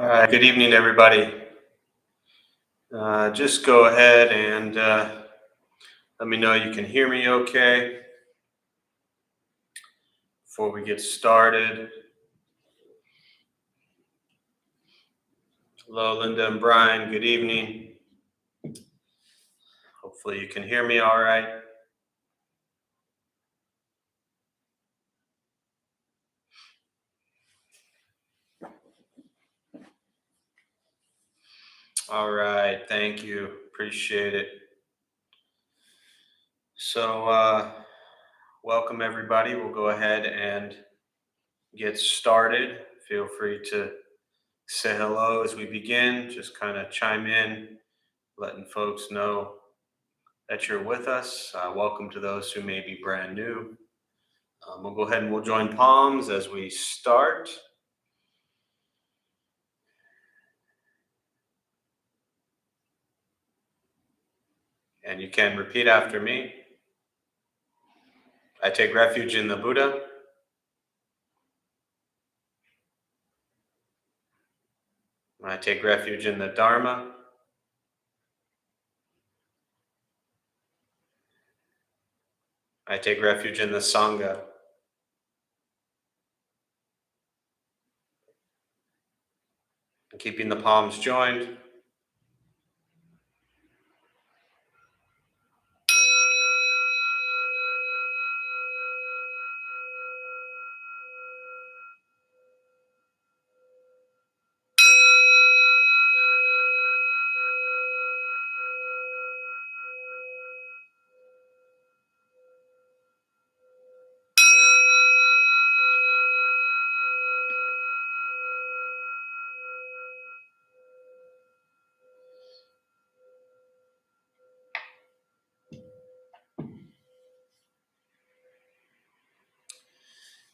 All right, good evening, everybody. Just go ahead and let me know you can hear me okay before we get started. Hello, Linda and Brian. Good evening. Hopefully, you can hear me all right. All right, thank you. Appreciate it. So, welcome, everybody. We'll go ahead and get started. Feel free to say hello as we begin. Just kind of chime in, letting folks know that you're with us. Welcome to those who may be brand new. We'll go ahead and we'll join palms as we start. And you can repeat after me. I take refuge in the Buddha. I take refuge in the Dharma. I take refuge in the Sangha. And keeping the palms joined.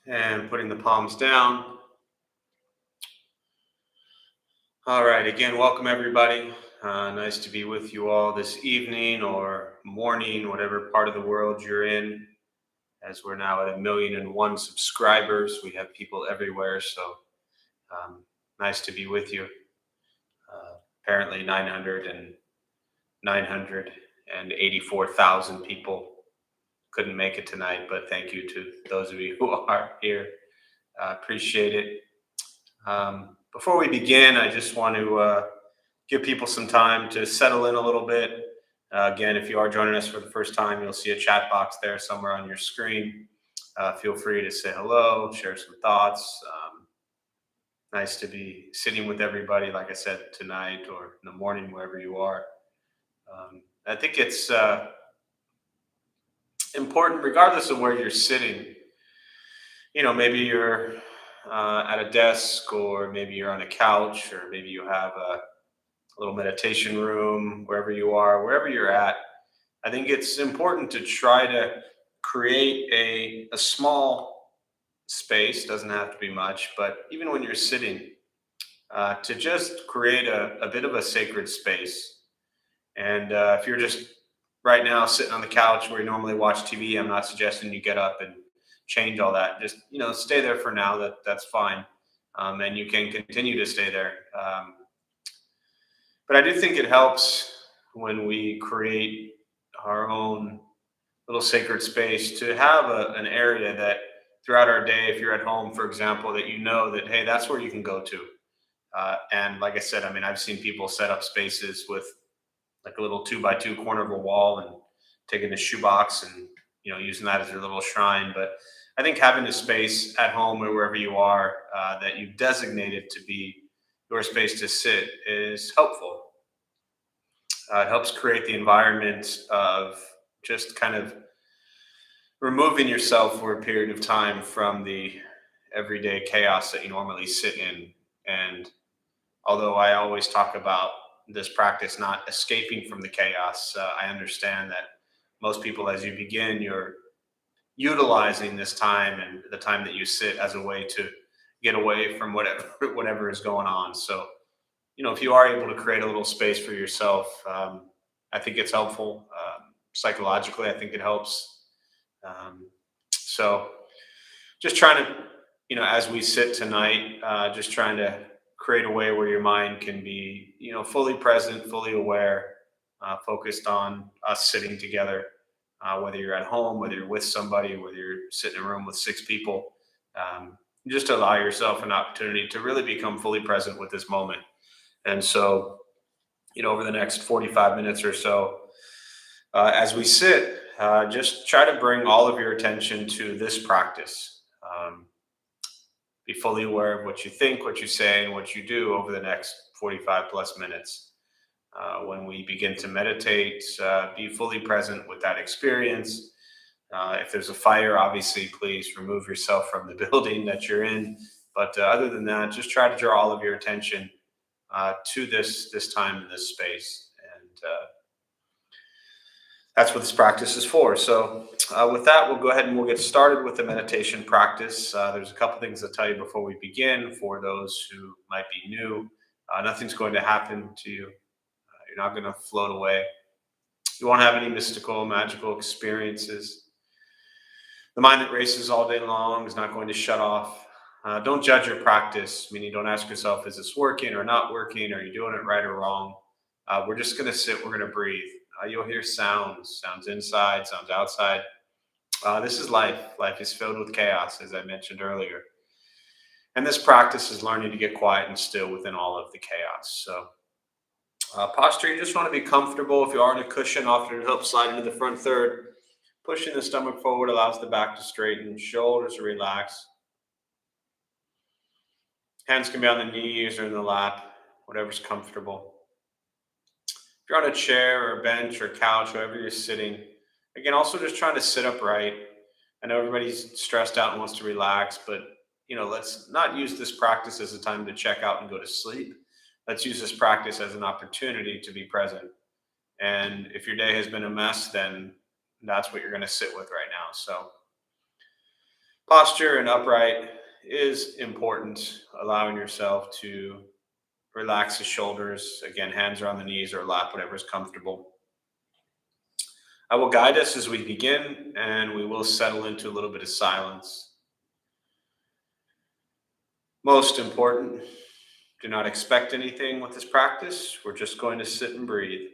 And putting the palms down. All right, again, welcome everybody. Nice to be with you all this evening or morning, whatever part of the world you're in. As we're now at 1,000,001 subscribers, we have people everywhere. So nice to be with you. Apparently 984,000 people couldn't make it tonight, but thank you to those of you who are here. Appreciate it. Before we begin, I just want to give people some time to settle in a little bit. Again, if you are joining us for the first time, you'll see a chat box there somewhere on your screen. Feel free to say hello, share some thoughts. Nice to be sitting with everybody, like I said, tonight or in the morning, wherever you are. I think it's important, regardless of where you're sitting. Maybe you're at a desk, or maybe you're on a couch, or maybe you have a little meditation room, wherever you're at. I think it's important to try to create a small space, doesn't have to be much, but even when you're sitting, to just create a bit of a sacred space. And if you're just right now sitting on the couch where you normally watch TV, I'm not suggesting you get up and change all that. Just stay there for now. That's fine, and you can continue to stay there. But I do think it helps when we create our own little sacred space to have an area that throughout our day, if you're at home, for example, that that, hey, that's where you can go to. And like I said, I mean, I've seen people set up spaces with like a little 2x2 corner of a wall and taking a shoebox and using that as their little shrine. But I think having a space at home or wherever you are that you've designated to be your space to sit is helpful. It helps create the environment of just kind of removing yourself for a period of time from the everyday chaos that you normally sit in. And although I always talk about this practice not escaping from the chaos, I understand that most people, as you begin, you're utilizing this time and the time that you sit as a way to get away from whatever is going on. So, if you are able to create a little space for yourself, I think it's helpful. Psychologically, I think it helps. So, just trying to, as we sit tonight, just trying to create a way where your mind can be, fully present, fully aware, focused on us sitting together, whether you're at home, whether you're with somebody, whether you're sitting in a room with six people. Um, just allow yourself an opportunity to really become fully present with this moment. And so, over the next 45 minutes or so, as we sit, just try to bring all of your attention to this practice. Be fully aware of what you think, what you say, and what you do over the next 45 plus minutes. When we begin to meditate, be fully present with that experience. If there's a fire, obviously, please remove yourself from the building that you're in. But other than that, just try to draw all of your attention to this time in this space, and that's what this practice is for. So, with that, we'll go ahead and we'll get started with the meditation practice. There's a couple things I'll tell you before we begin. For those who might be new, nothing's going to happen to you. You're not going to float away. You won't have any mystical, magical experiences. The mind that races all day long is not going to shut off. Don't judge your practice, meaning don't ask yourself, is this working or not working? Are you doing it right or wrong? We're just going to sit, we're going to breathe. You'll hear sounds inside, sounds outside. This is life. Life is filled with chaos, as I mentioned earlier. And this practice is learning to get quiet and still within all of the chaos. So, posture, you just want to be comfortable. If you are in a cushion, often it helps slide into the front third. Pushing the stomach forward allows the back to straighten, shoulders to relax. Hands can be on the knees or in the lap, whatever's comfortable. If you're on a chair or a bench or couch, wherever you're sitting, again, also just trying to sit upright. I know everybody's stressed out and wants to relax, but let's not use this practice as a time to check out and go to sleep. Let's use this practice as an opportunity to be present. And if your day has been a mess, then that's what you're going to sit with right now. So posture and upright is important, allowing yourself to relax the shoulders. Again, hands are on the knees or lap, whatever is comfortable. I will guide us as we begin, and we will settle into a little bit of silence. Most important, do not expect anything with this practice. We're just going to sit and breathe.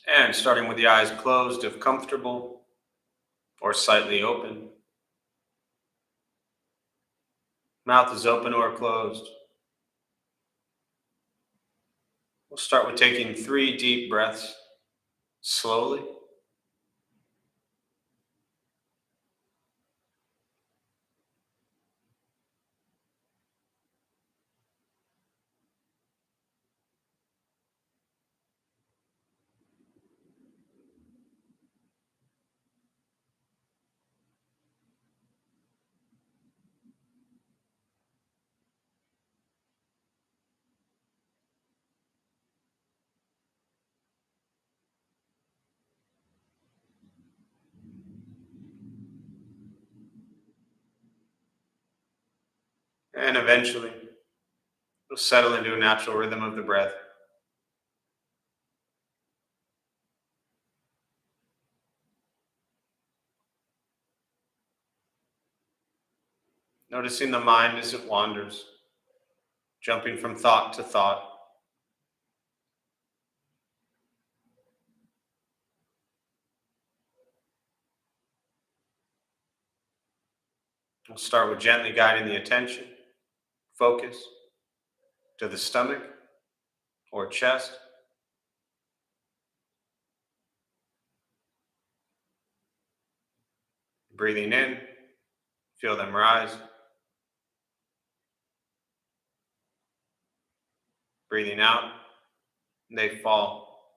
And starting with the eyes closed if comfortable, or slightly open. Mouth is open or closed. We'll start with taking 3 deep breaths slowly. And eventually, we'll settle into a natural rhythm of the breath. Noticing the mind as it wanders, jumping from thought to thought. We'll start with gently guiding the attention, focus, to the stomach or chest. Breathing in, feel them rise. Breathing out, they fall.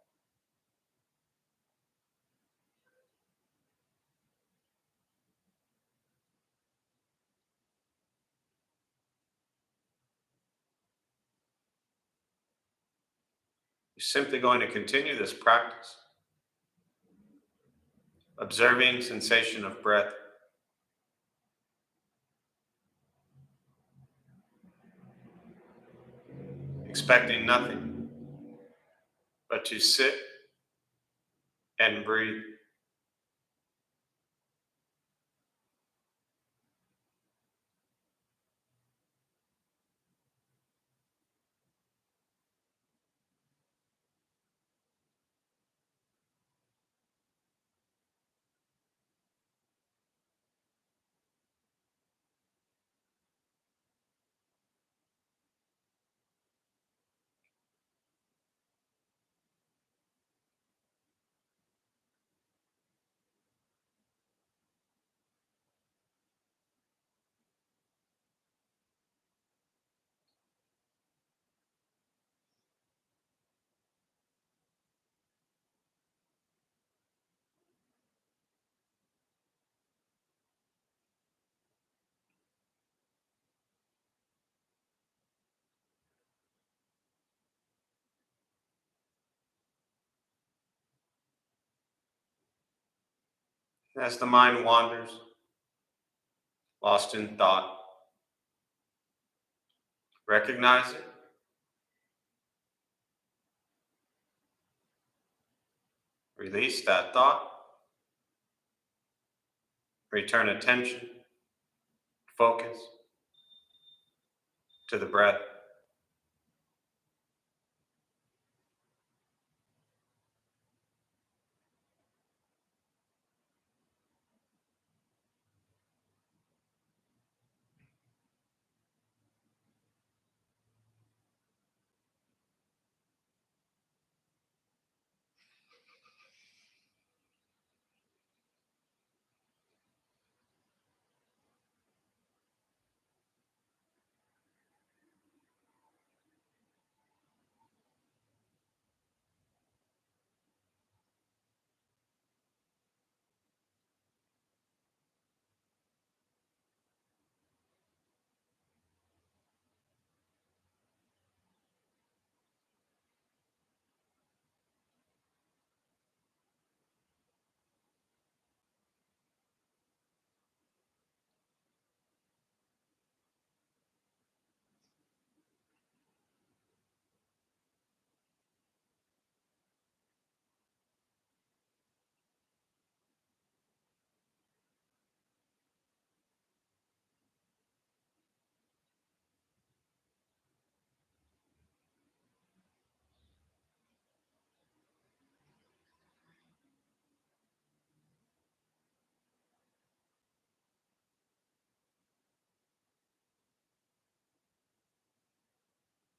You're simply going to continue this practice, observing sensation of breath, expecting nothing but to sit and breathe. As the mind wanders, lost in thought, recognize it, release that thought, return attention, focus to the breath.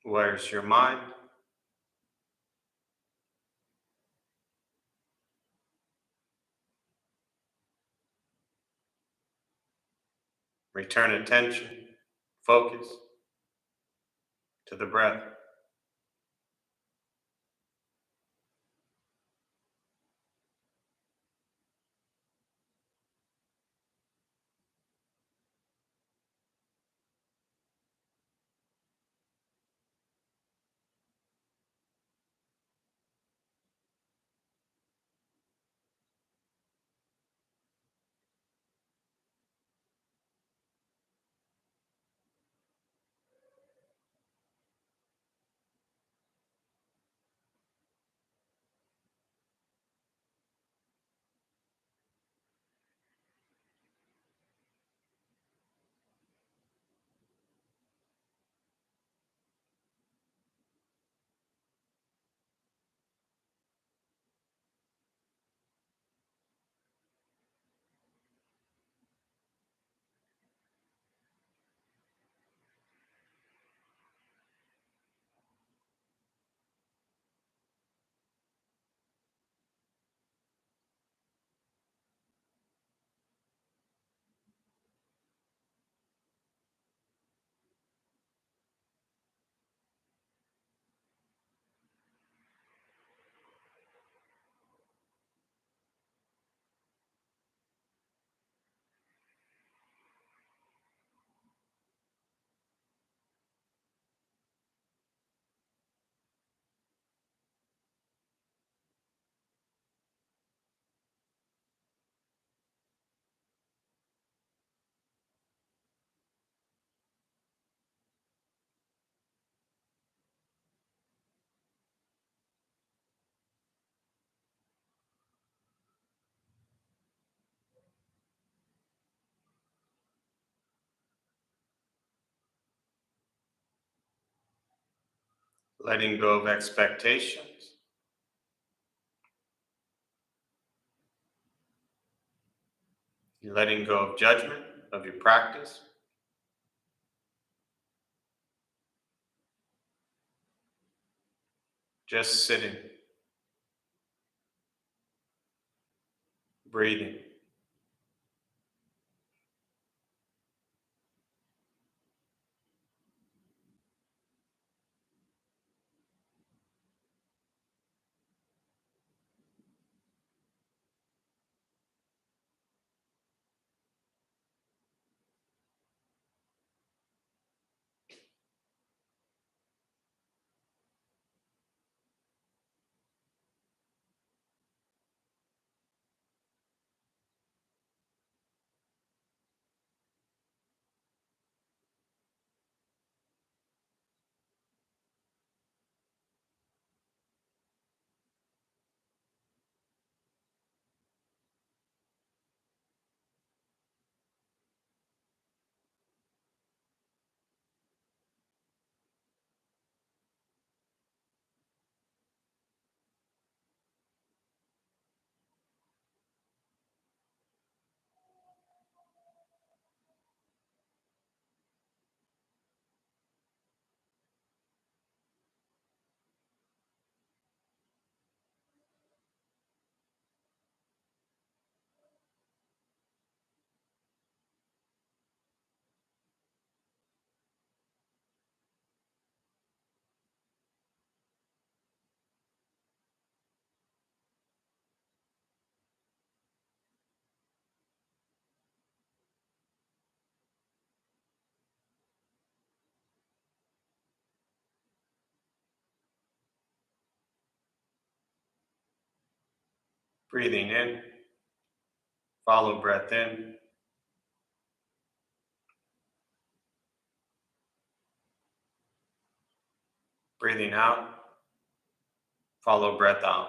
Where's your mind? Return attention, focus to the breath. letting go of expectations, you're letting go of judgment of your practice, just sitting, breathing, breathing in, follow breath in, breathing out, follow breath out.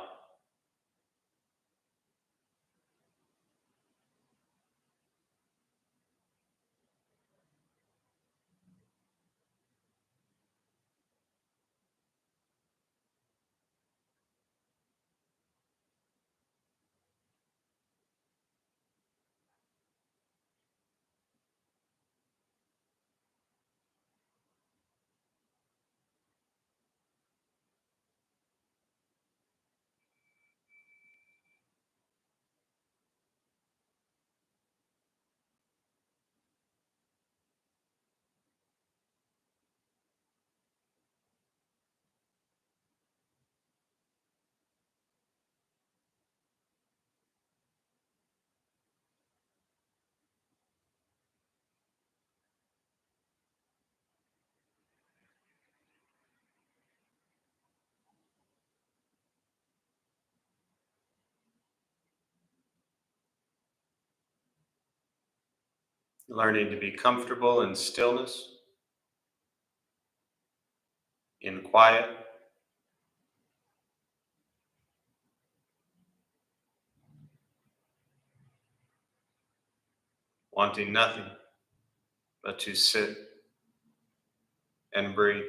Learning to be comfortable in stillness, in quiet, wanting nothing but to sit and breathe.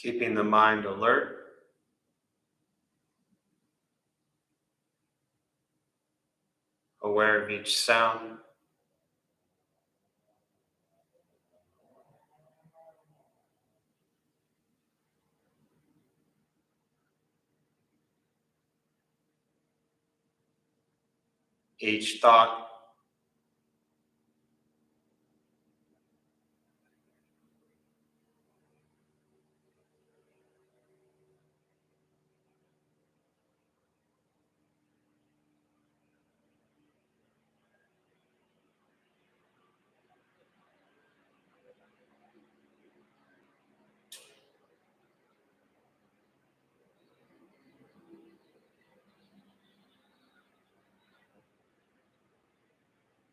keeping the mind alert, aware of each sound, each thought,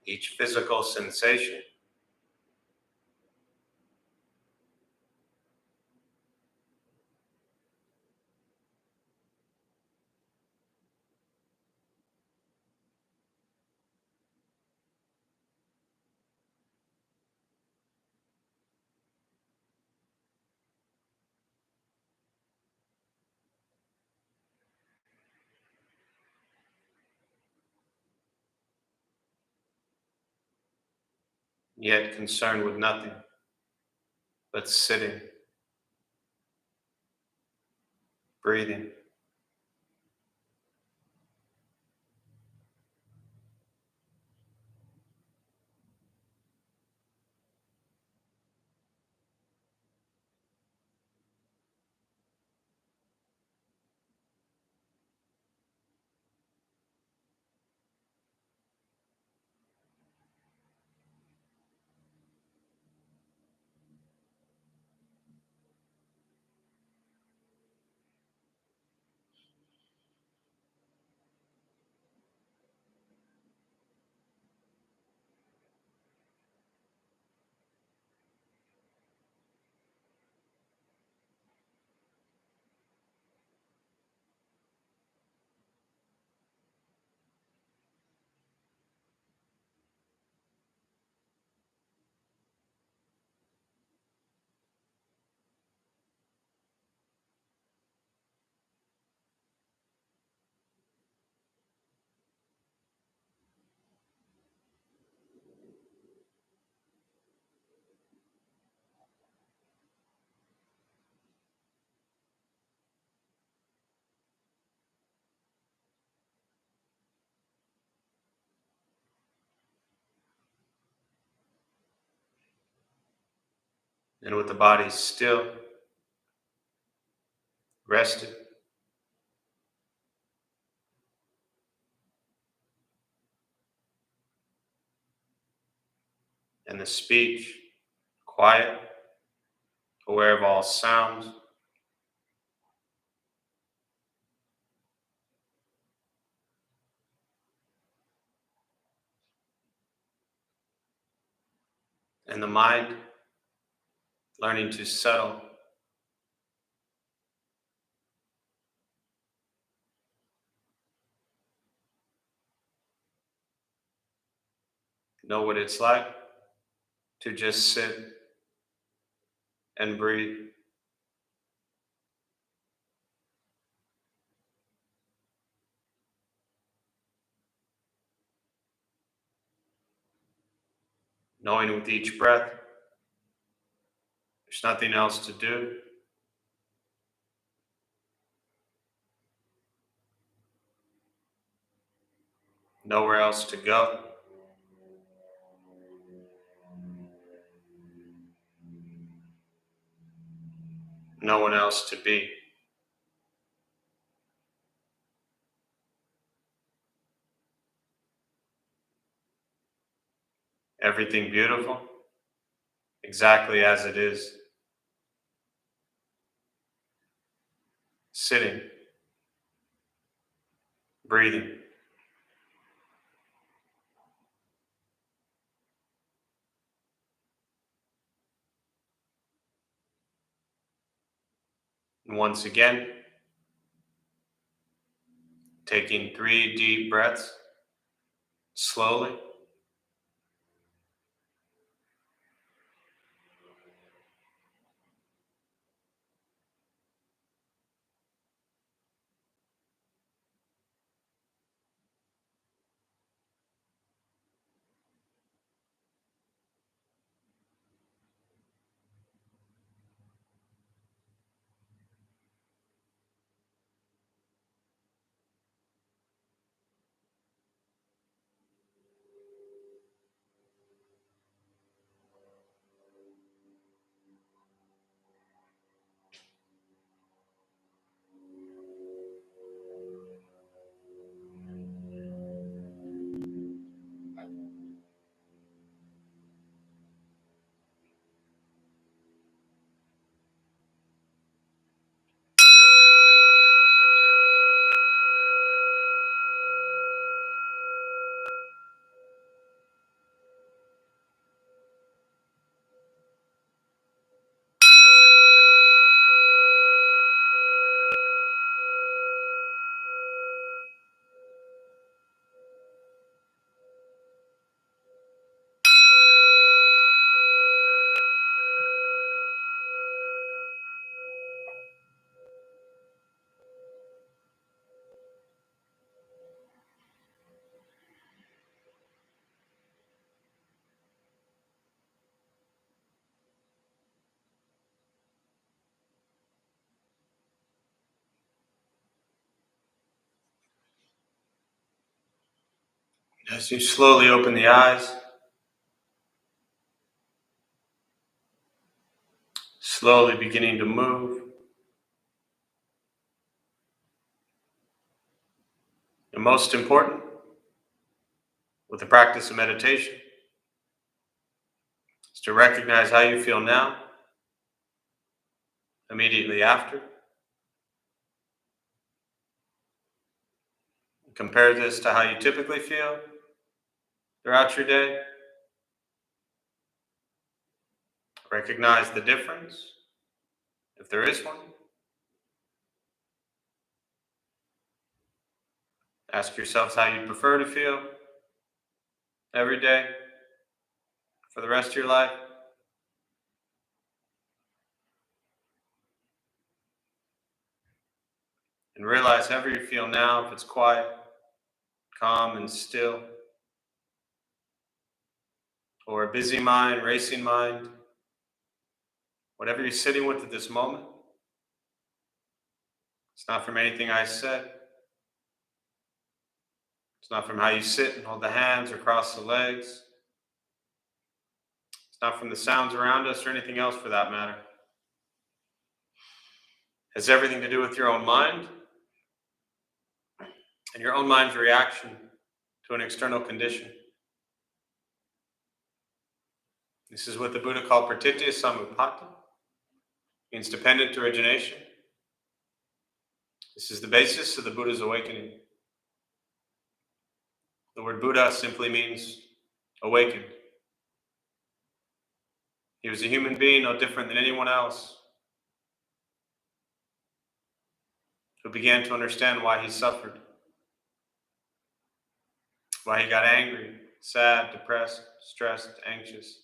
each physical sensation. Yet concerned with nothing but sitting, breathing. And with the body still, rested, and the speech quiet, aware of all sounds, and the mind learning to settle, know what it's like to just sit and breathe, knowing with each breath there's nothing else to do, nowhere else to go, no one else to be. Everything beautiful, exactly as it is, sitting, breathing. And once again, taking 3 deep breaths, slowly, As you slowly open the eyes, slowly beginning to move, and most important, with the practice of meditation, is to recognize how you feel now, immediately after. Compare this to how you typically feel throughout your day. Recognize the difference, if there is one. Ask yourselves how you prefer to feel every day for the rest of your life. And realize however you feel now, if it's quiet, calm, and still, or a busy mind, racing mind, whatever you're sitting with at this moment, it's not from anything I said. It's not from how you sit and hold the hands or cross the legs. It's not from the sounds around us or anything else for that matter. It has everything to do with your own mind and your own mind's reaction to an external condition. This is what the Buddha called pratitya samutpatti, means dependent origination. This is the basis of the Buddha's awakening. The word Buddha simply means awakened. He was a human being, no different than anyone else, who began to understand why he suffered, why he got angry, sad, depressed, stressed, anxious.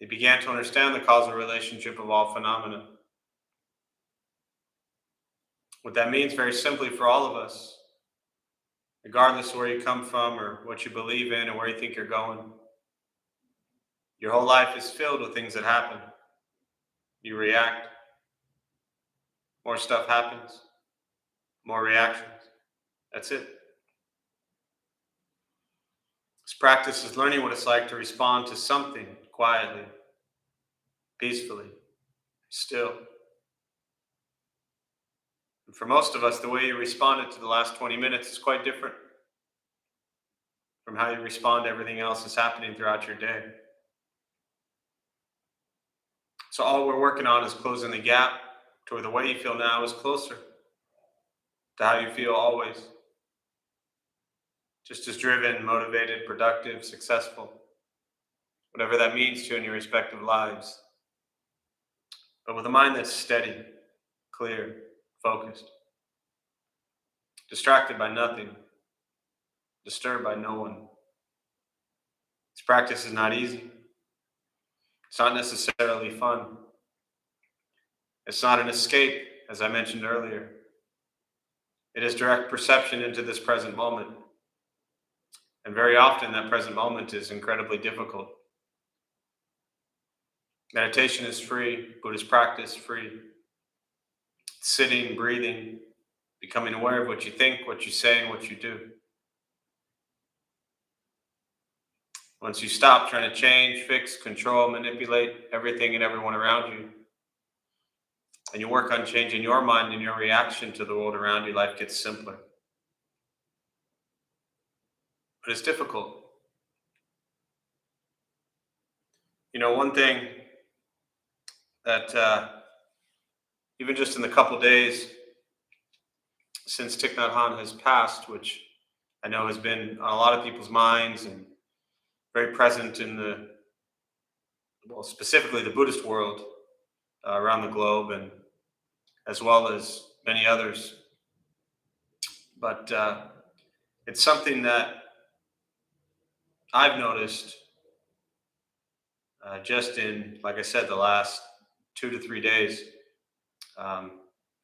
He began to understand the causal relationship of all phenomena. What that means very simply for all of us, regardless of where you come from or what you believe in or where you think you're going, your whole life is filled with things that happen. You react. More stuff happens. More reactions. That's it. This practice is learning what it's like to respond to something quietly, peacefully, still. And for most of us, the way you responded to the last 20 minutes is quite different from how you respond to everything else that's happening throughout your day. So all we're working on is closing the gap to where the way you feel now is closer to how you feel always. Just as driven, motivated, productive, successful, whatever that means to you in your respective lives. But with a mind that's steady, clear, focused, distracted by nothing, disturbed by no one. This practice is not easy. It's not necessarily fun. It's not an escape, as I mentioned earlier. It is direct perception into this present moment. And very often that present moment is incredibly difficult. Meditation is free. Buddhist practice free. Sitting, breathing, becoming aware of what you think, what you say, and what you do. Once you stop trying to change, fix, control, manipulate everything and everyone around you, and you work on changing your mind and your reaction to the world around you, life gets simpler. But it's difficult. You know, one thing that even just in the couple days since Thich Nhat Hanh has passed, which I know has been on a lot of people's minds and very present in specifically the Buddhist world around the globe, and as well as many others. But it's something that I've noticed just in, like I said, the last 2 to 3 days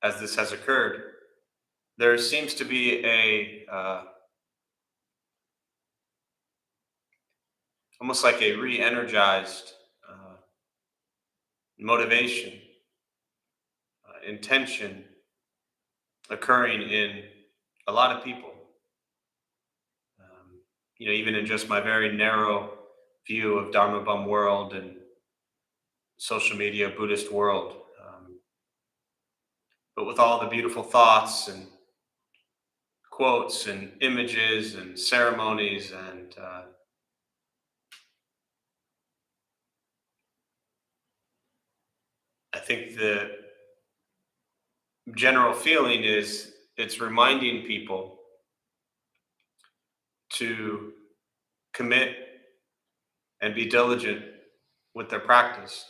as this has occurred. There seems to be almost like a re-energized motivation, intention occurring in a lot of people. even in just my very narrow view of Dharma Bum world and social media Buddhist world. But with all the beautiful thoughts and quotes and images and ceremonies and I think the general feeling is it's reminding people to commit and be diligent with their practice.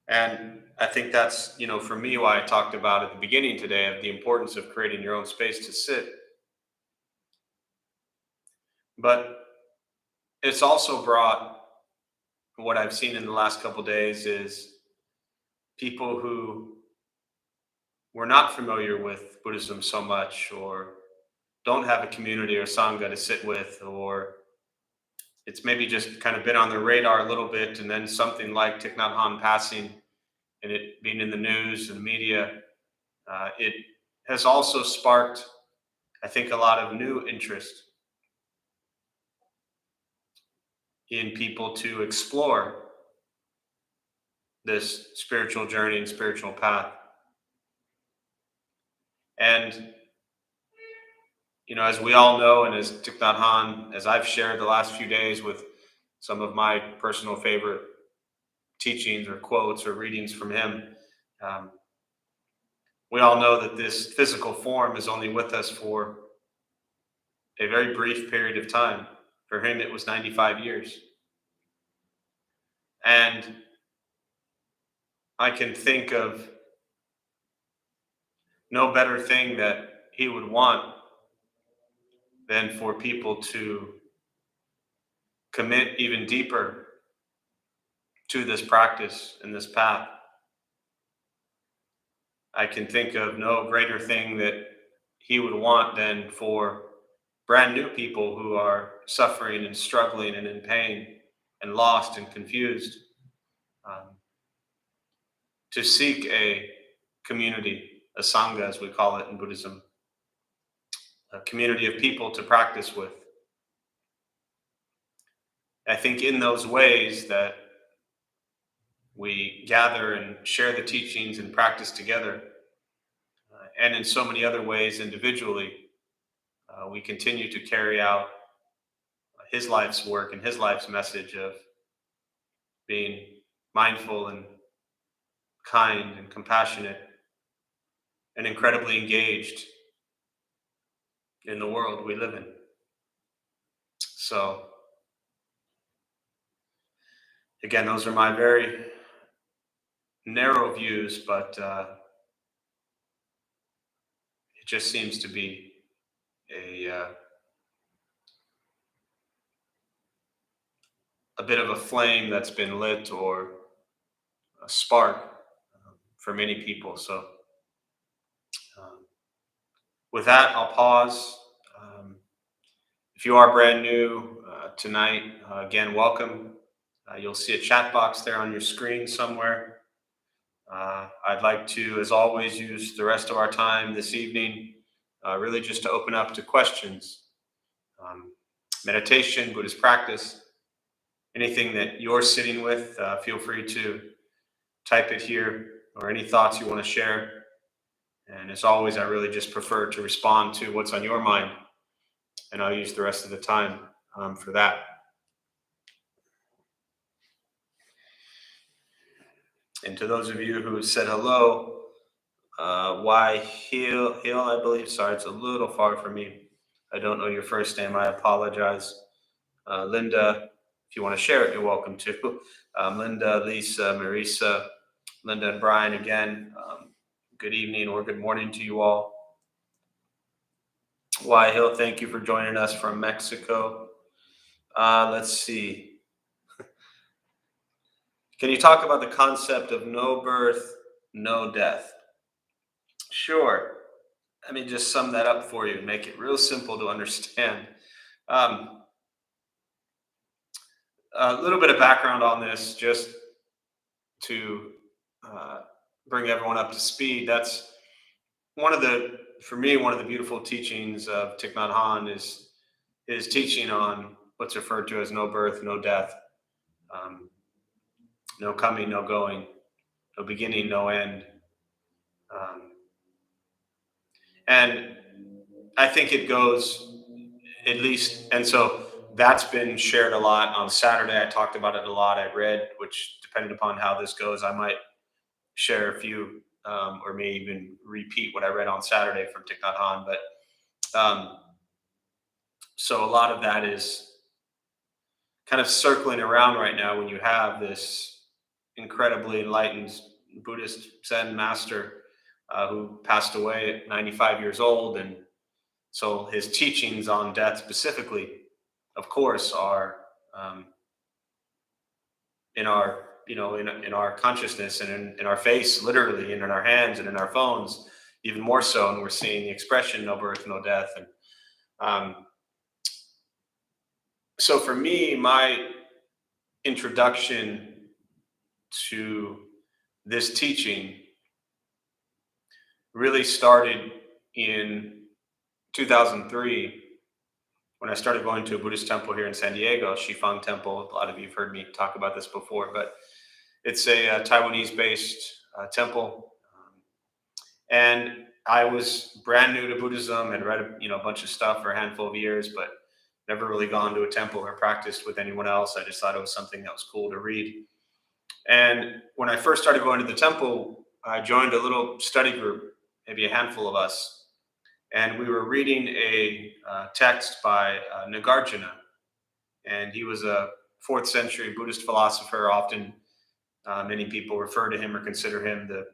And I think that's, for me, why I talked about at the beginning today of the importance of creating your own space to sit. But it's also brought what I've seen in the last couple of days is people who were not familiar with Buddhism so much, or don't have a community or sangha to sit with, or it's maybe just kind of been on their radar a little bit, and then something like Thich Nhat Hanh passing and it being in the news and the media, it has also sparked, I think, a lot of new interest in people to explore this spiritual journey and spiritual path. And, as we all know, and as Thich Nhat Hanh, as I've shared the last few days with some of my personal favorite teachings or quotes or readings from him, um, we all know that this physical form is only with us for a very brief period of time. For him, it was 95 years. And I can think of no better thing that he would want than for people to commit even deeper to this practice and this path. I can think of no greater thing that he would want than for brand new people who are suffering and struggling and in pain and lost and confused, um, to seek a community, a sangha as we call it in Buddhism, a community of people to practice with. I think in those ways that we gather and share the teachings and practice together, and in so many other ways individually, we continue to carry out his life's work and his life's message of being mindful and kind and compassionate and incredibly engaged in the world we live in. So, again, those are my very narrow views, but it just seems to be a bit of a flame that's been lit, or a spark, for many people. So, um, with that, I'll pause. If you are brand new tonight, again, welcome. You'll see a chat box there on your screen somewhere. I'd like to, as always, use the rest of our time this evening really just to open up to questions, meditation, Buddhist practice, anything that you're sitting with. Feel free to type it here, or any thoughts you want to share. And as always, I really just prefer to respond to what's on your mind, and I'll use the rest of the time for that. And to those of you who said hello, why Hill, I believe. Sorry, it's a little far from me. I don't know your first name. I apologize. Linda, if you want to share it, you're welcome to. Linda, Lisa, Marisa, Linda, and Brian, again, good evening or good morning to you all. Why Hill, thank you for joining us from Mexico. Let's see. Can you talk about the concept of no birth, no death? Sure. Let me just sum that up for you and make it real simple to understand. Um, a little bit of background on this, just to bring everyone up to speed. That's for me, one of the beautiful teachings of Thich Nhat Hanh is his teaching on what's referred to as no birth, no death, um, no coming, no going, no beginning, no end. Um, and I think it goes at least, and so that's been shared a lot on Saturday. I talked about it a lot. I read, which depending upon how this goes, I might share a few, or may even repeat what I read on Saturday from Thich Nhat Hanh. But so a lot of that is kind of circling around right now when you have this incredibly enlightened Buddhist Zen master who passed away at 95 years old. And so his teachings on death specifically, of course, are in our, in our consciousness and in our face, literally, and in our hands and in our phones, even more so. And we're seeing the expression, no birth, no death. And so for me, my introduction to this teaching really started in 2003 when I started going to a Buddhist temple here in San Diego, Shifang Temple. A lot of you have heard me talk about this before, but it's a Taiwanese-based temple, and I was brand new to Buddhism and read a bunch of stuff for a handful of years, but never really gone to a temple or practiced with anyone else. I just thought it was something that was cool to read. And when I first started going to the temple, I joined a little study group, maybe a handful of us, and we were reading a text by Nagarjuna, and he was a fourth century Buddhist philosopher. Often, many people refer to him or consider him the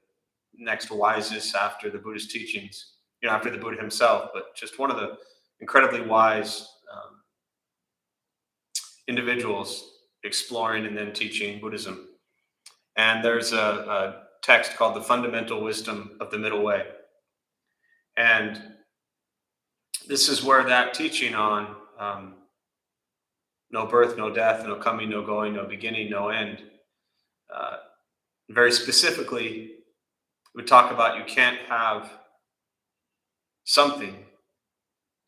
next wisest after the Buddhist teachings, after the Buddha himself, but just one of the incredibly wise individuals exploring and then teaching Buddhism. And there's a text called The Fundamental Wisdom of the Middle Way. And this is where that teaching on no birth, no death, no coming, no going, no beginning, no end, very specifically, we talk about you can't have something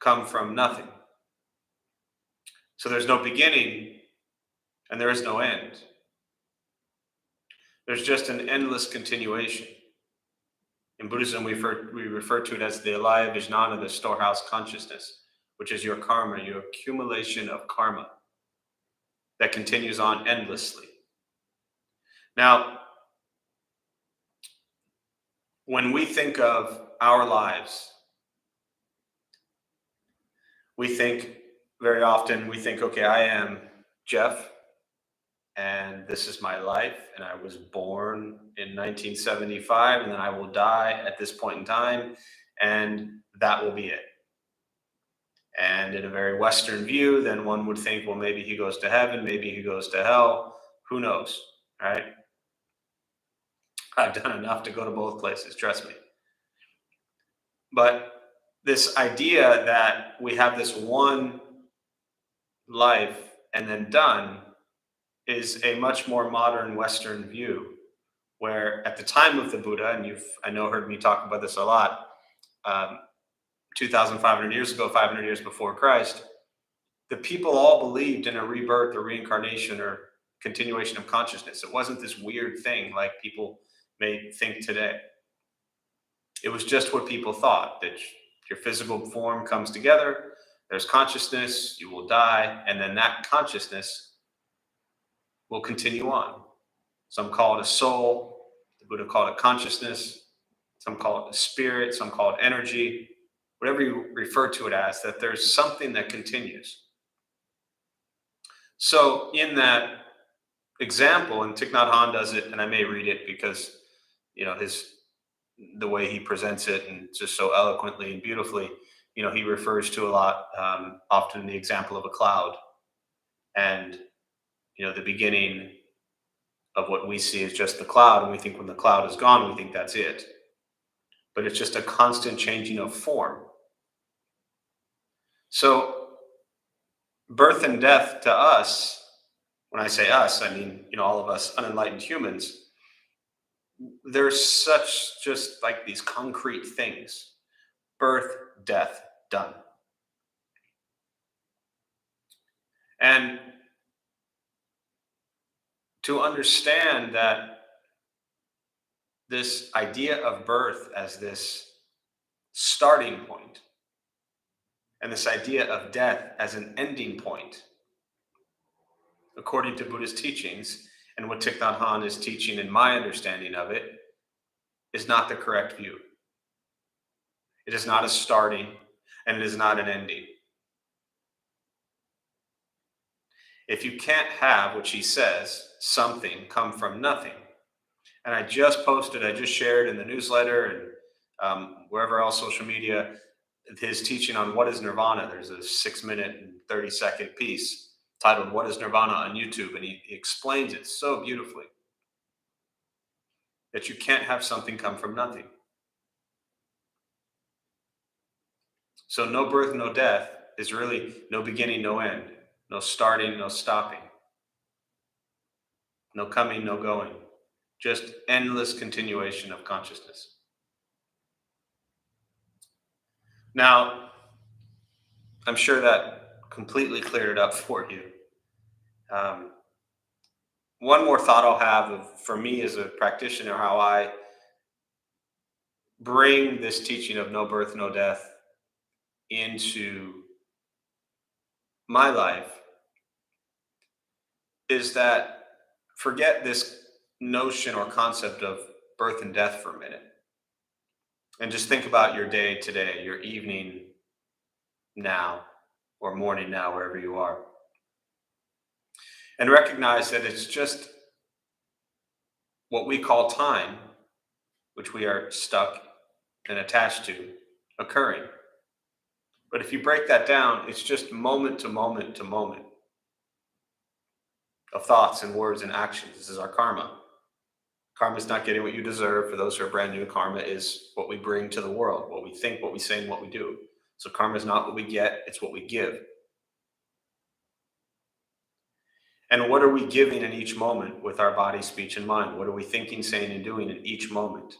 come from nothing. So there's no beginning and there is no end. There's just an endless continuation. In Buddhism, we refer to it as the alaya vijnana, the storehouse consciousness, which is your karma, your accumulation of karma that continues on endlessly. Now, when we think of our lives, we think very often, okay, I am Jeff, and this is my life, and I was born in 1975, and then I will die at this point in time, and that will be it. And in a very Western view, then one would think, well, maybe he goes to heaven, maybe he goes to hell, who knows, right? I've done enough to go to both places, trust me. But this idea that we have this one life and then done is a much more modern Western view, where at the time of the Buddha, and I know, heard me talk about this a lot, 2,500 years ago, 500 years before Christ, the people all believed in a rebirth or reincarnation or continuation of consciousness. It wasn't this weird thing like people may think today. It was just what people thought, that your physical form comes together, there's consciousness, you will die, and then that consciousness will continue on. Some call it a soul, the Buddha called it consciousness, some call it a spirit, some call it energy, whatever you refer to it as, that there's something that continues. So in that example, and Thich Nhat Hanh does it, and I may read it because, the way he presents it, and just so eloquently and beautifully, he refers to a lot, often the example of a cloud. And, the beginning of what we see is just the cloud. And we think when the cloud is gone, we think that's it. But it's just a constant changing of form. So birth and death to us, when I say us, I mean, all of us unenlightened humans, there's such just like these concrete things: birth, death, done. And to understand that this idea of birth as this starting point, and this idea of death as an ending point, according to Buddhist teachings, and what Thich Nhat Hanh is teaching in my understanding of it, is not the correct view. It is not a starting, and it is not an ending. If you can't have, which he says, something come from nothing, and I just shared in the newsletter and wherever else social media, his teaching on what is nirvana. There's a 6 minute and 30-second piece titled "What is Nirvana" on YouTube, and he explains it so beautifully that you can't have something come from nothing. So no birth, no death is really no beginning, no end, no starting, no stopping, no coming, no going, just endless continuation of consciousness. Now, I'm sure that completely cleared it up for you. Um, One more thought I'll have for me as a practitioner, how I bring this teaching of no birth, no death into my life, is that forget this notion or concept of birth and death for a minute, and just think about your day today, your evening now, or morning now, wherever you are, and recognize that it's just what we call time, which we are stuck and attached to, occurring. But if you break that down, it's just moment to moment to moment of thoughts and words and actions. This is our karma. Karma is not getting what you deserve. For those who are brand new, karma is what we bring to the world, what we think, what we say, and what we do. So karma is not what we get, it's what we give. And what are we giving in each moment with our body, speech, and mind? What are we thinking, saying, and doing in each moment?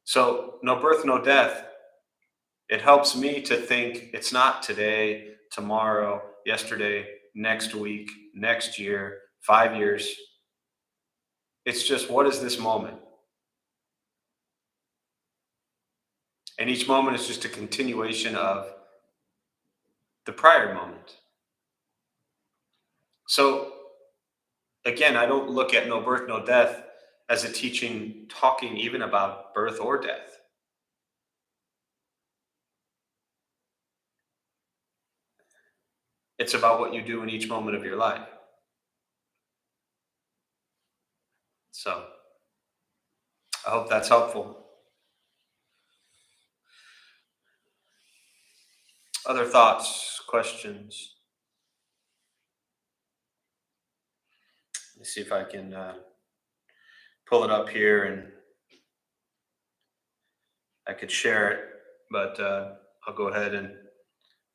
So no birth, no death. It helps me to think it's not today, tomorrow, yesterday, next week, next year, 5 years. It's just, what is this moment? And each moment is just a continuation of the prior moment. So again, I don't look at no birth, no death as a teaching talking even about birth or death. It's about what you do in each moment of your life. So I hope that's helpful. Other thoughts, questions? Let me see if I can pull it up here and I could share it, but I'll go ahead and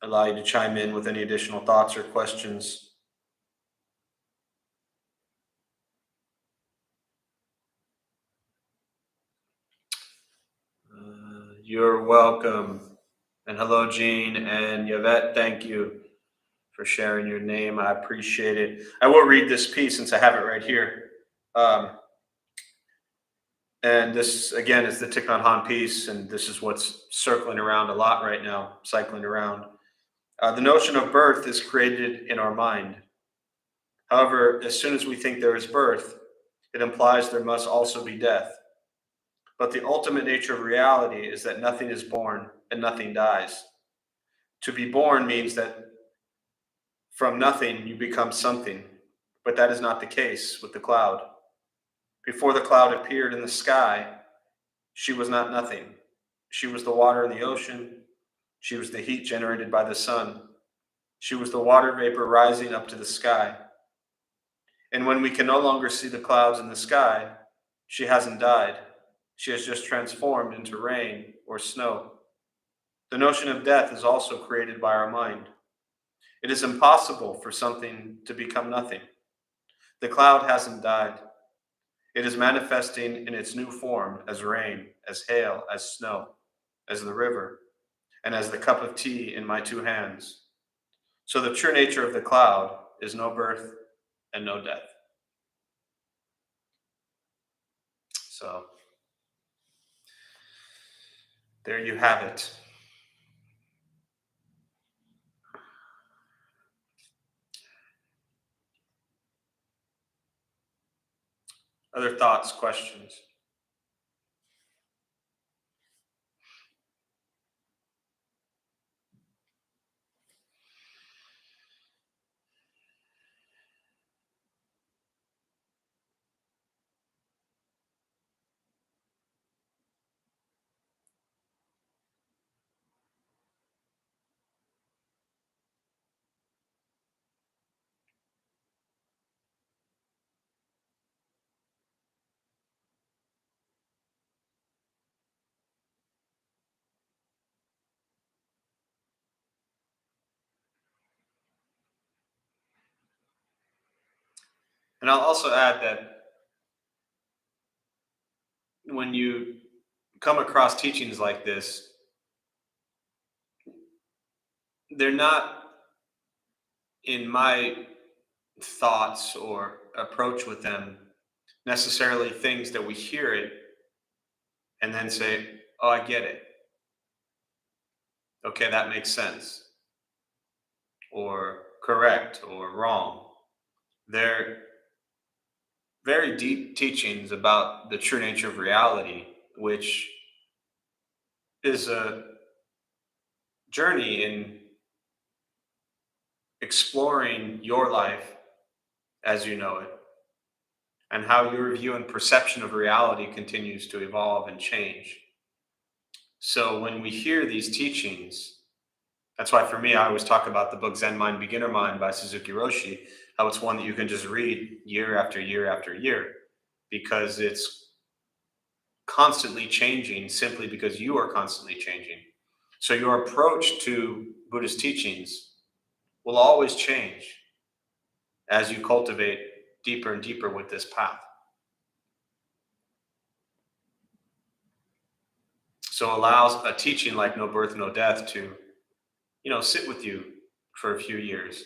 allow you to chime in with any additional thoughts or questions. You're welcome. And hello, Jean and Yvette. Thank you for sharing your name. I appreciate it. I will read this piece since I have it right here. And this, again, is the Thich Nhat Hanh piece, and this is what's circling around a lot right now, cycling around. The notion of birth is created in our mind. However, as soon as we think there is birth, it implies there must also be death. But the ultimate nature of reality is that nothing is born and nothing dies. To be born means that from nothing you become something, but that is not the case with the cloud. Before the cloud appeared in the sky, she was not nothing. She was the water in the ocean. She was the heat generated by the sun. She was the water vapor rising up to the sky. And when we can no longer see the clouds in the sky, she hasn't died. She has just transformed into rain or snow. The notion of death is also created by our mind. It is impossible for something to become nothing. The cloud hasn't died. It is manifesting in its new form as rain, as hail, as snow, as the river, and as the cup of tea in my two hands. So the true nature of the cloud is no birth and no death. So there you have it. Other thoughts, questions? And I'll also add that when you come across teachings like this, they're not, in my thoughts or approach with them, necessarily things that we hear it and then say, oh, I get it. Okay, that makes sense. Or correct or wrong. They're very deep teachings about the true nature of reality, which is a journey in exploring your life as you know it and how your view and perception of reality continues to evolve and change. So when we hear these teachings, that's why for me, I always talk about the book Zen Mind, Beginner Mind by Suzuki Roshi, how it's one that you can just read year after year after year because it's constantly changing simply because you are constantly changing. So your approach to Buddhist teachings will always change as you cultivate deeper and deeper with this path. So allows a teaching like no birth, no death to, sit with you for a few years.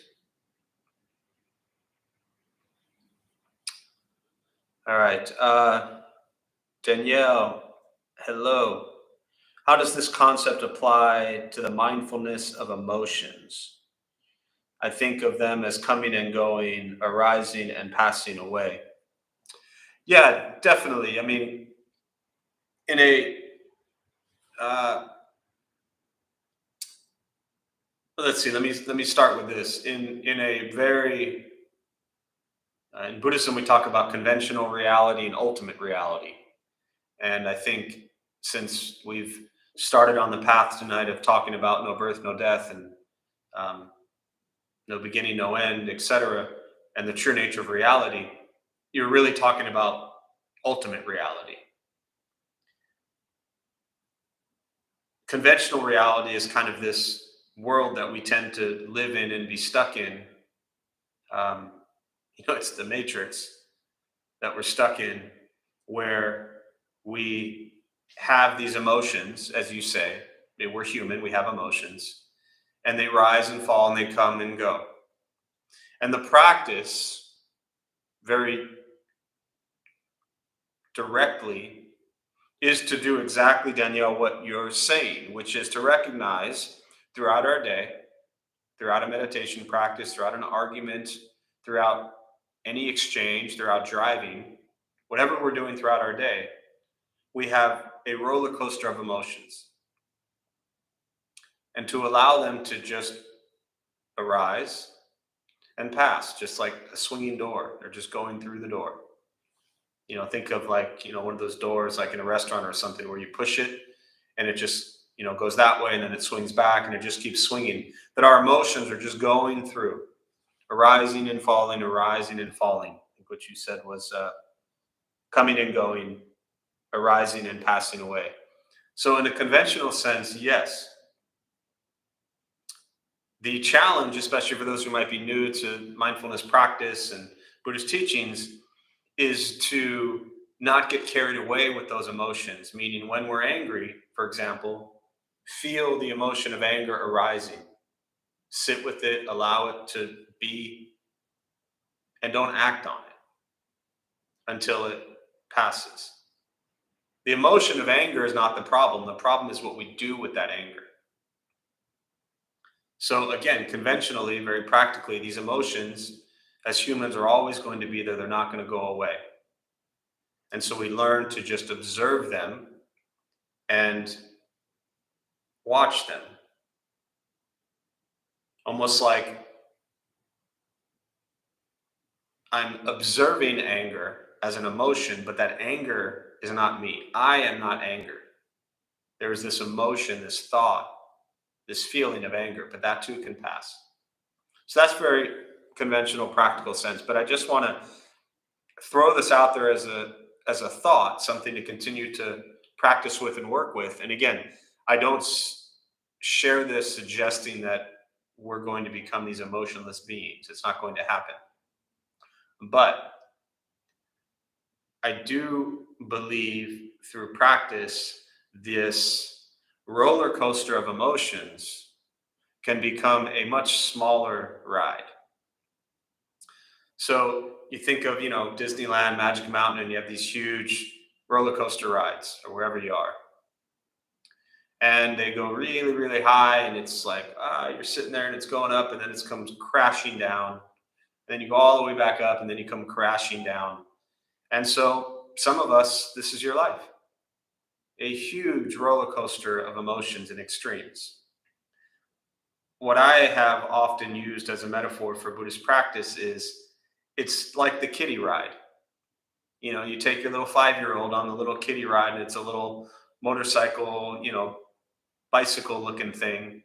All right. Danielle, hello. How does this concept apply to the mindfulness of emotions? I think of them as coming and going, arising and passing away. Yeah, definitely. I mean, in a uh, let's see. Let me start with this. In a very in Buddhism, we talk about conventional reality and ultimate reality, and I think since we've started on the path tonight of talking about no birth, no death, and um, no beginning, no end, etc., and the true nature of reality, you're really talking about ultimate reality. Conventional reality is kind of this world that we tend to live in and be stuck in. Um, it's the matrix that we're stuck in, where we have these emotions, as you say. We're human, we have emotions, and they rise and fall and they come and go. And the practice, very directly, is to do exactly, Danielle, what you're saying, which is to recognize throughout our day, throughout a meditation practice, throughout an argument, throughout any exchange, throughout driving, whatever we're doing throughout our day, we have a roller coaster of emotions. And to allow them to just arise and pass, just like a swinging door. They're just going through the door. Think of like, one of those doors like in a restaurant or something where you push it and it just, goes that way and then it swings back and it just keeps swinging. That our emotions are just going through, arising and falling, arising and falling. I think what you said was coming and going, arising and passing away. So in a conventional sense, yes. The challenge, especially for those who might be new to mindfulness practice and Buddhist teachings, is to not get carried away with those emotions. Meaning, when we're angry, for example, feel the emotion of anger arising, sit with it, allow it to be, and don't act on it until it passes. The emotion of anger is not the problem. The problem is what we do with that anger. So, again, conventionally, very practically, these emotions as humans are always going to be there. They're not going to go away. And so we learn to just observe them and watch them. Almost like I'm observing anger as an emotion, but that anger is not me. I am not anger. There is this emotion, this thought, this feeling of anger, but that too can pass. So that's very conventional, practical sense. But I just want to throw this out there as a thought, something to continue to practice with and work with. And again, I don't share this suggesting that we're going to become these emotionless beings. It's not going to happen. But I do believe through practice, this roller coaster of emotions can become a much smaller ride. So you think of, Disneyland, Magic Mountain, and you have these huge roller coaster rides or wherever you are. And they go really, really high, and it's like, you're sitting there and it's going up, and then it comes crashing down. Then you go all the way back up, and then you come crashing down. And so some of us, this is your life, a huge roller coaster of emotions and extremes. What I have often used as a metaphor for Buddhist practice is it's like the kiddie ride. You take your little 5-year-old on the little kiddie ride, and it's a little motorcycle, bicycle looking thing,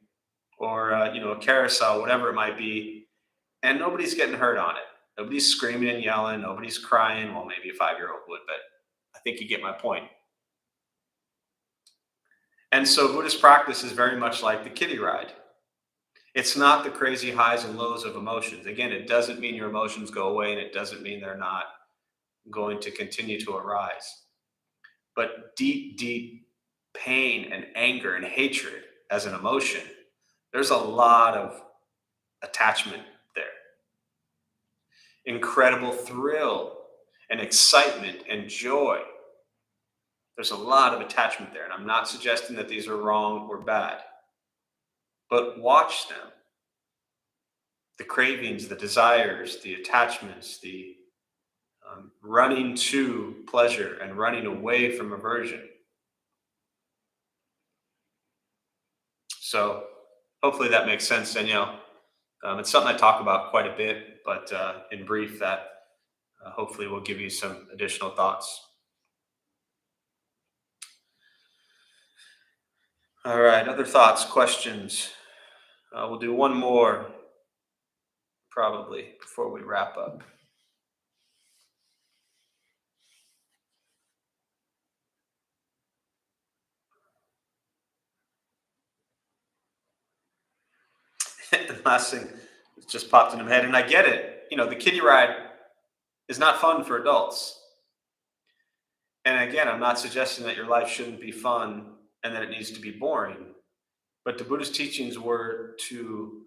or, a carousel, whatever it might be. And nobody's getting hurt on it. Nobody's screaming and yelling. Nobody's crying. Well, maybe a 5-year-old would, but I think you get my point. And so Buddhist practice is very much like the kiddie ride. It's not the crazy highs and lows of emotions. Again, it doesn't mean your emotions go away, and it doesn't mean they're not going to continue to arise. But deep, deep pain and anger and hatred as an emotion, there's a lot of attachment there. Incredible thrill and excitement and joy. There's a lot of attachment there. And I'm not suggesting that these are wrong or bad, but watch them. The cravings, the desires, the attachments, the running to pleasure and running away from aversion. So hopefully that makes sense, Danielle. It's something I talk about quite a bit, but in brief, that hopefully will give you some additional thoughts. All right, other thoughts, questions? We'll do one more probably before we wrap up. The last thing that just popped into my head, and I get it. The kiddie ride is not fun for adults. And again, I'm not suggesting that your life shouldn't be fun and that it needs to be boring. But the Buddhist teachings were to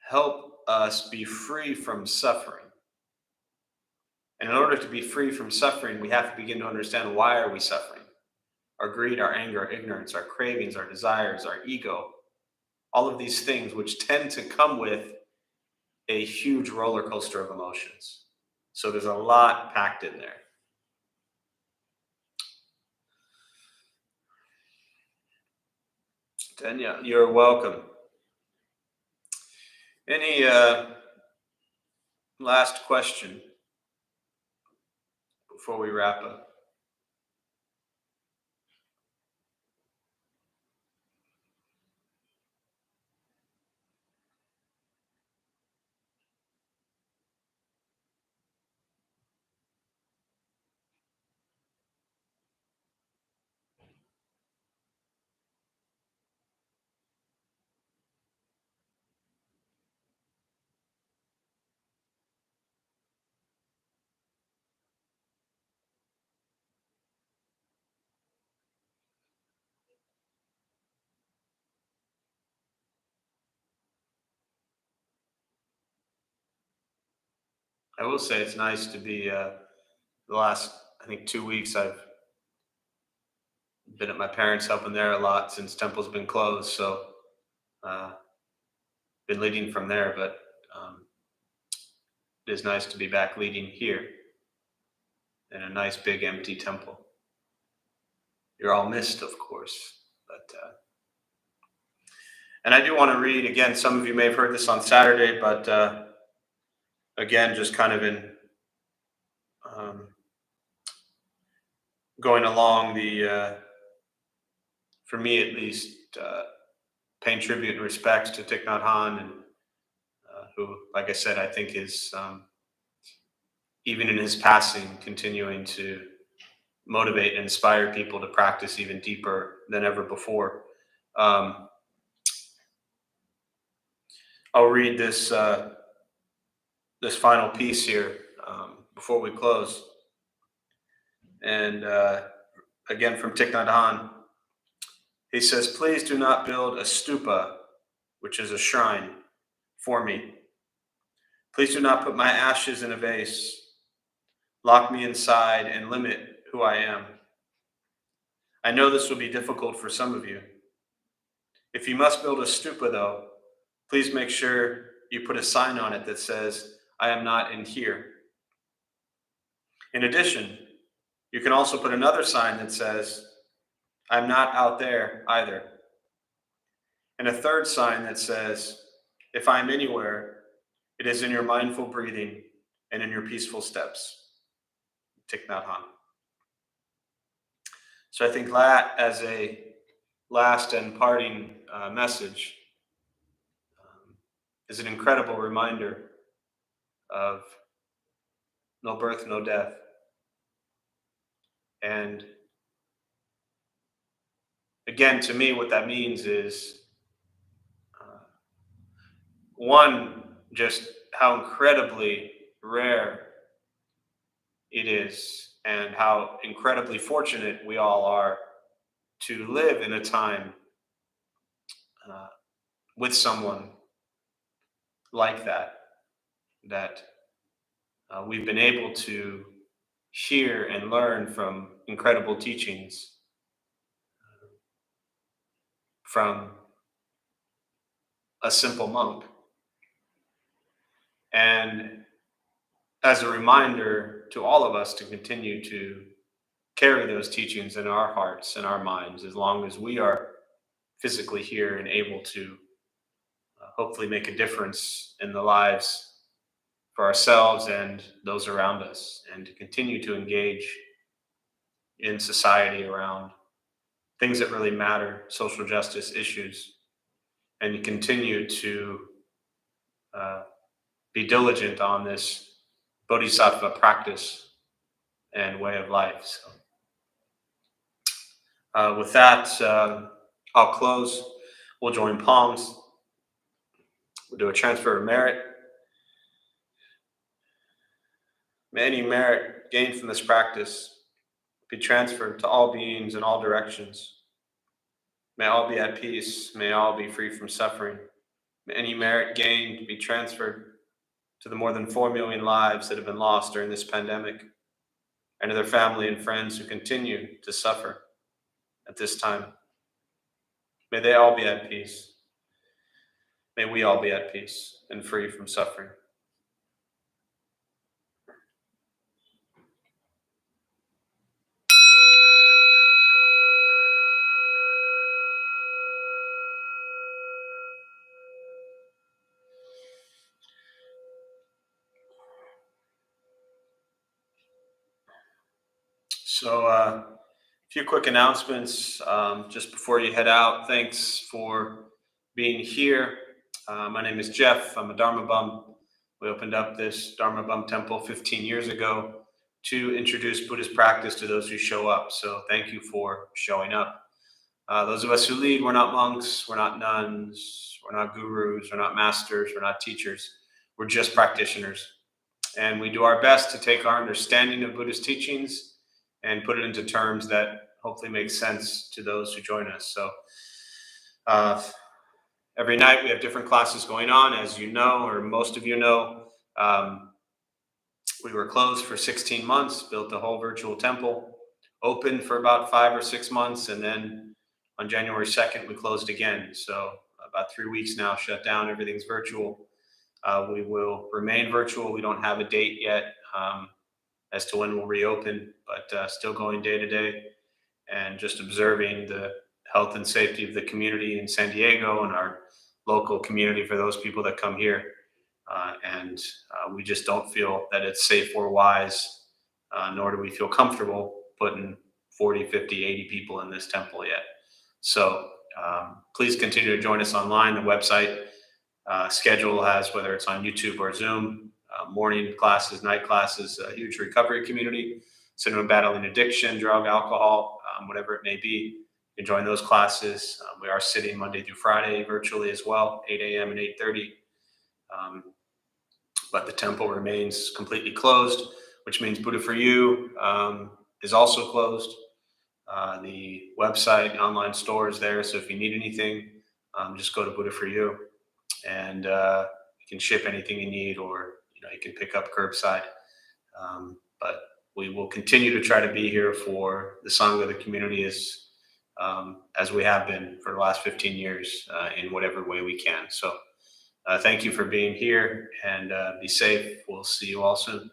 help us be free from suffering. And in order to be free from suffering, we have to begin to understand, why are we suffering? Our greed, our anger, our ignorance, our cravings, our desires, our ego, all of these things which tend to come with a huge roller coaster of emotions. So there's a lot packed in there. Tanya, you're welcome. Any last question before we wrap up? I will say it's nice to be the last, I think, 2 weeks I've been at my parents' helping there a lot since temple's been closed. So uh, been leading from there, but um, it is nice to be back leading here in a nice big empty temple. You're all missed, of course, but and I do want to read again. Some of you may have heard this on Saturday, but again, just kind of in um, going along the, for me at least, paying tribute and respects to Thich Nhat Hanh, and who, like I said, I think is even in his passing, continuing to motivate and inspire people to practice even deeper than ever before. Um, I'll read this final piece here before we close, and again from Thich Nhat Hanh. He says, "Please do not build a stupa, which is a shrine, for me. Please do not put my ashes in a vase. Lock me inside and limit who I am. I know this will be difficult for some of you. If you must build a stupa, though, please make sure you put a sign on it that says, 'I am not in here.' In addition, you can also put another sign that says, 'I'm not out there either.' And a third sign that says, 'If I'm anywhere, it is in your mindful breathing and in your peaceful steps.'" Thich Nhat Hanh. So I think that as a last and parting message is an incredible reminder of no birth, no death. And again, to me, what that means is uh, one, just how incredibly rare it is, and how incredibly fortunate we all are to live in a time uh, with someone like that, that we've been able to hear and learn from incredible teachings from a simple monk. And as a reminder to all of us to continue to carry those teachings in our hearts and our minds as long as we are physically here and able to hopefully make a difference in the lives for ourselves and those around us, and to continue to engage in society around things that really matter, social justice issues, and to continue to uh, be diligent on this bodhisattva practice and way of life. So, with that, I'll close. We'll join palms. We'll do a transfer of merit. May any merit gained from this practice be transferred to all beings in all directions. May all be at peace. May all be free from suffering. May any merit gained be transferred to the more than 4 million lives that have been lost during this pandemic, and to their family and friends who continue to suffer at this time. May they all be at peace. May we all be at peace and free from suffering. So, a few quick announcements just before you head out. Thanks for being here. My name is Jeff. I'm a Dharma Bum. We opened up this Dharma Bum temple 15 years ago to introduce Buddhist practice to those who show up. So, thank you for showing up. Those of us who lead, we're not monks, we're not nuns, we're not gurus, we're not masters, we're not teachers. We're just practitioners. And we do our best to take our understanding of Buddhist teachings and put it into terms that hopefully make sense to those who join us. So every night we have different classes going on, as you know, or most of you know. We were closed for 16 months, built a whole virtual temple, open for about 5 or 6 months, and then on January 2nd, we closed again. So about 3 weeks now, shut down. Everything's virtual. We will remain virtual. We don't have a date yet as to when we'll reopen, but still going day to day and just observing the health and safety of the community in San Diego and our local community for those people that come here. And we just don't feel that it's safe or wise, nor do we feel comfortable putting 40, 50, 80 people in this temple yet. So please continue to join us online. The website schedule has, whether it's on YouTube or Zoom, morning classes, night classes, a huge recovery community. So anyone battling addiction, drug, alcohol, whatever it may be, you can join those classes. We are sitting Monday through Friday virtually as well, 8 a.m. and 8:30. But the temple remains completely closed, which means Buddha for You is also closed. The website, online store is there. So if you need anything, just go to Buddha for You, and you can ship anything you need, or you can pick up curbside. But we will continue to try to be here for the Sangha, the community, as we have been for the last 15 years in whatever way we can. So thank you for being here, and be safe. We'll see you all soon.